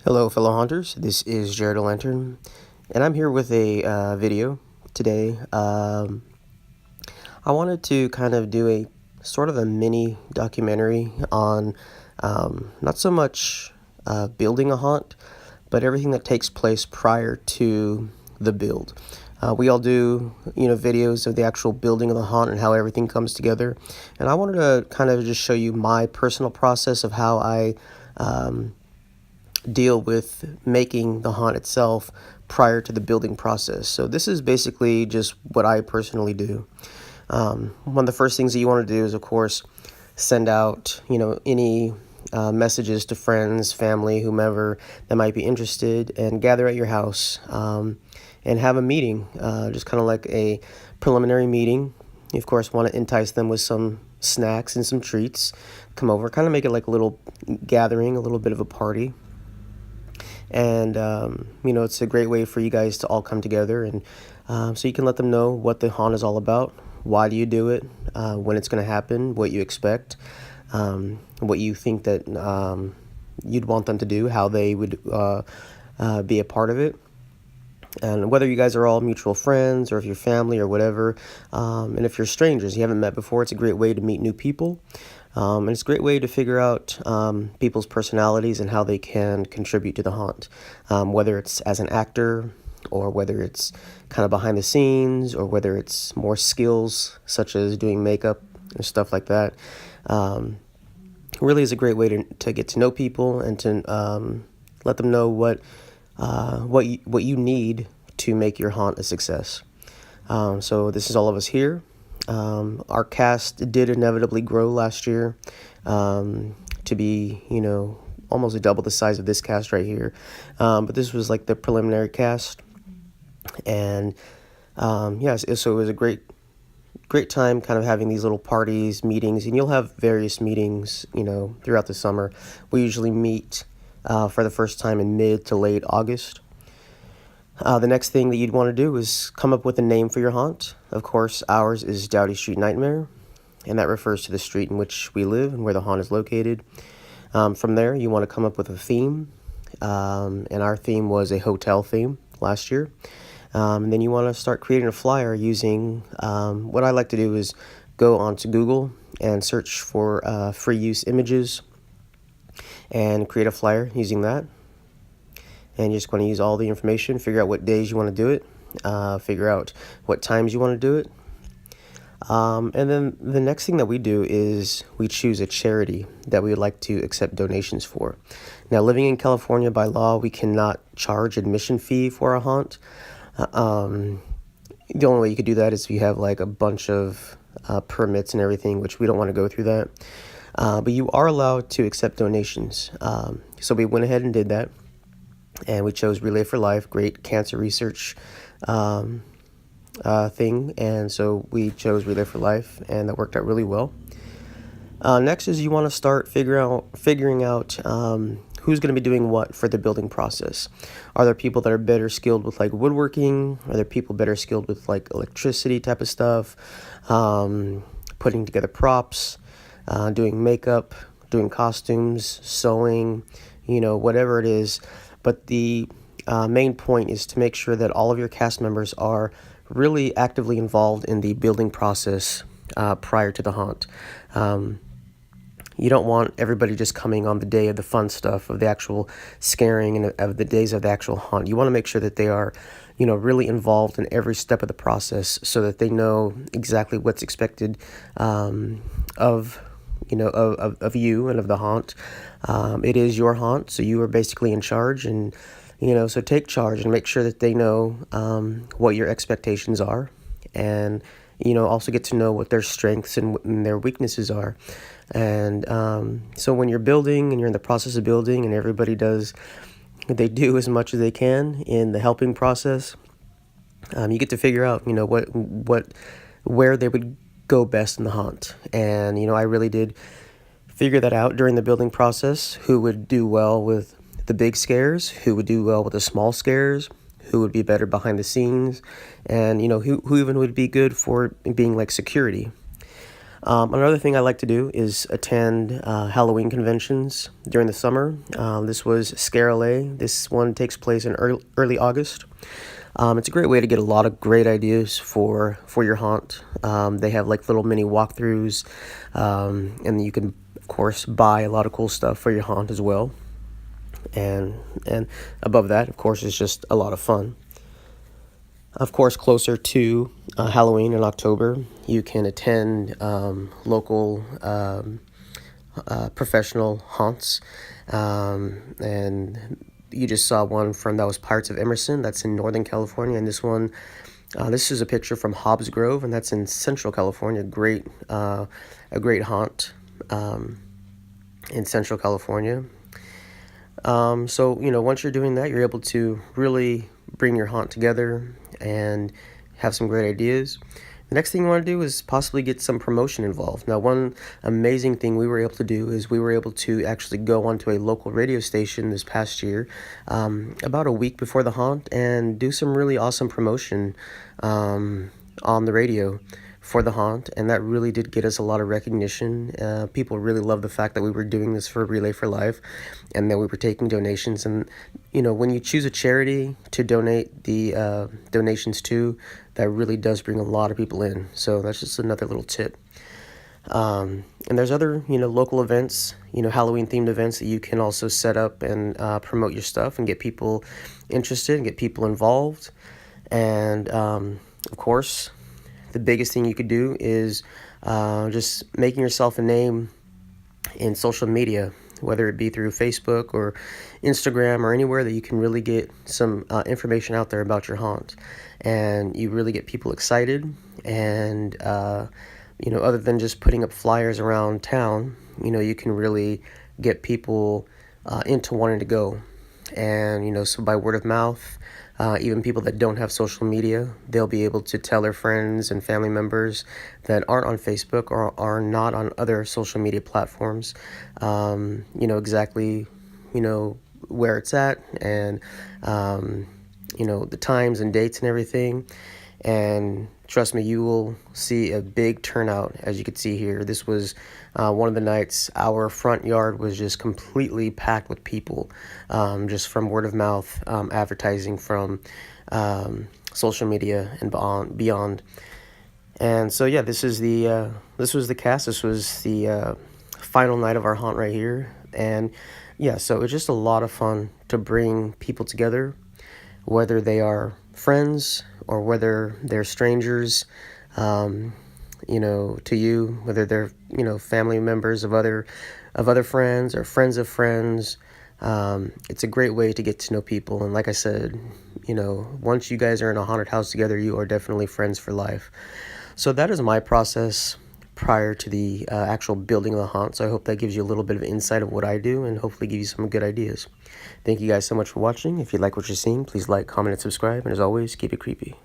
Hello, fellow haunters. This is Jared Lantern, and I'm here with a video today. I wanted to kind of do a sort of a mini documentary on not so much building a haunt, but everything that takes place prior to the build. We all do, videos of the actual building of the haunt and how everything comes together. And I wanted to kind of just show you my personal process of how I deal with making the haunt itself prior to the building process. So this is basically just what I personally do. One of the first things that you want to do is, of course, send out, any messages to friends, family, whomever that might be interested, and gather at your house and have a meeting, just kind of like a preliminary meeting. You, of course, want to entice them with some snacks and some treats. Come over, kind of make it like a little gathering, a little bit of a party. And, it's a great way for you guys to all come together. And so you can let them know what the haunt is all about. Why do you do it? When it's going to happen, what you expect, what you think that you'd want them to do, how they would be a part of it. And whether you guys are all mutual friends or if you're family or whatever, and if you're strangers you haven't met before, it's a great way to meet new people. And it's a great way to figure out people's personalities and how they can contribute to the haunt, whether it's as an actor or whether it's kind of behind the scenes or whether it's more skills such as doing makeup and stuff like that. Really is a great way to get to know people and to let them know what you need to make your haunt a success. So this is all of us here. Our cast did inevitably grow last year to be, almost double the size of this cast right here. But this was like the preliminary cast. And yes, so it was a great time kind of having these little parties, meetings, and you'll have various meetings, throughout the summer. We usually meet for the first time in mid to late August. The next thing that you'd want to do is come up with a name for your haunt. Of course, ours is Doughty Street Nightmare, and that refers to the street in which we live and where the haunt is located. From there, you want to come up with a theme, and our theme was a hotel theme last year. And then you want to start creating a flyer using, what I like to do is go onto Google and search for free use images and create a flyer using that. And you're just going to use all the information, figure out what days you want to do it, figure out what times you want to do it. And then the next thing that we do is we choose a charity that we would like to accept donations for. Now, living in California, by law, we cannot charge admission fee for a haunt. The only way you could do that is if you have like a bunch of permits and everything, which we don't want to go through that. But you are allowed to accept donations. So we went ahead and did that. And we chose Relay for Life, great cancer research thing. And so we chose Relay for Life, and that worked out really well. Next is you want to start figuring out who's going to be doing what for the building process. Are there people that are better skilled with like woodworking? Are there people better skilled with like electricity type of stuff? Putting together props, doing makeup, doing costumes, sewing, whatever it is. But the main point is to make sure that all of your cast members are really actively involved in the building process prior to the haunt. You don't want everybody just coming on the day of the fun stuff, of the actual scaring and of the days of the actual haunt. You want to make sure that they are, really involved in every step of the process so that they know exactly what's expected of you and of the haunt. It is your haunt, so you are basically in charge, and so take charge and make sure that they know what your expectations are, and also get to know what their strengths and their weaknesses are. And so when you're building and you're in the process of building and everybody they do as much as they can in the helping process, you get to figure out where they would go best in the haunt. And I really did figure that out during the building process, who would do well with the big scares, who would do well with the small scares, who would be better behind the scenes, and who even would be good for being like security. Another thing I like to do is attend Halloween conventions during the summer. This was Scare LA. This one takes place in early August. It's a great way to get a lot of great ideas for your haunt. They have like little mini walkthroughs, and you can of course buy a lot of cool stuff for your haunt as well. And above that, of course, it's just a lot of fun. Of course, closer to Halloween in October, you can attend local professional haunts. And you just saw one from that was Pirates of Emerson. That's in Northern California. And this one, this is a picture from Hobbs Grove, and that's in Central California. A great haunt in Central California. So, once you're doing that, you're able to really bring your haunt together and have some great ideas. The next thing you want to do is possibly get some promotion involved. Now, one amazing thing we were able to do is we were able to actually go onto a local radio station this past year, about a week before the haunt, and do some really awesome promotion on the radio for the haunt, and that really did get us a lot of recognition. People really loved the fact that we were doing this for Relay for Life, and that we were taking donations. And when you choose a charity to donate the donations to, that really does bring a lot of people in. So that's just another little tip. And there's other local events, Halloween themed events that you can also set up and promote your stuff and get people interested and get people involved. And of course, the biggest thing you could do is just making yourself a name in social media, whether it be through Facebook or Instagram or anywhere that you can really get some information out there about your haunt. And you really get people excited. And, other than just putting up flyers around town, you can really get people into wanting to go. And, so by word of mouth, even people that don't have social media, they'll be able to tell their friends and family members that aren't on Facebook or are not on other social media platforms, exactly, where it's at, and, the times and dates and everything. And trust me, you will see a big turnout, as you can see here. This was one of the nights. Our front yard was just completely packed with people, just from word of mouth, advertising from social media and beyond. And so, yeah, this was the cast. This was the final night of our haunt right here. And yeah, so it's just a lot of fun to bring people together, whether they are friends or whether they're strangers, to you, whether they're, family members of other friends or friends of friends. It's a great way to get to know people. And like I said, once you guys are in a haunted house together, you are definitely friends for life. So that is my process prior to the actual building of the haunt. So I hope that gives you a little bit of insight of what I do and hopefully give you some good ideas. Thank you guys so much for watching. If you like what you're seeing, please like, comment, and subscribe. And as always, keep it creepy.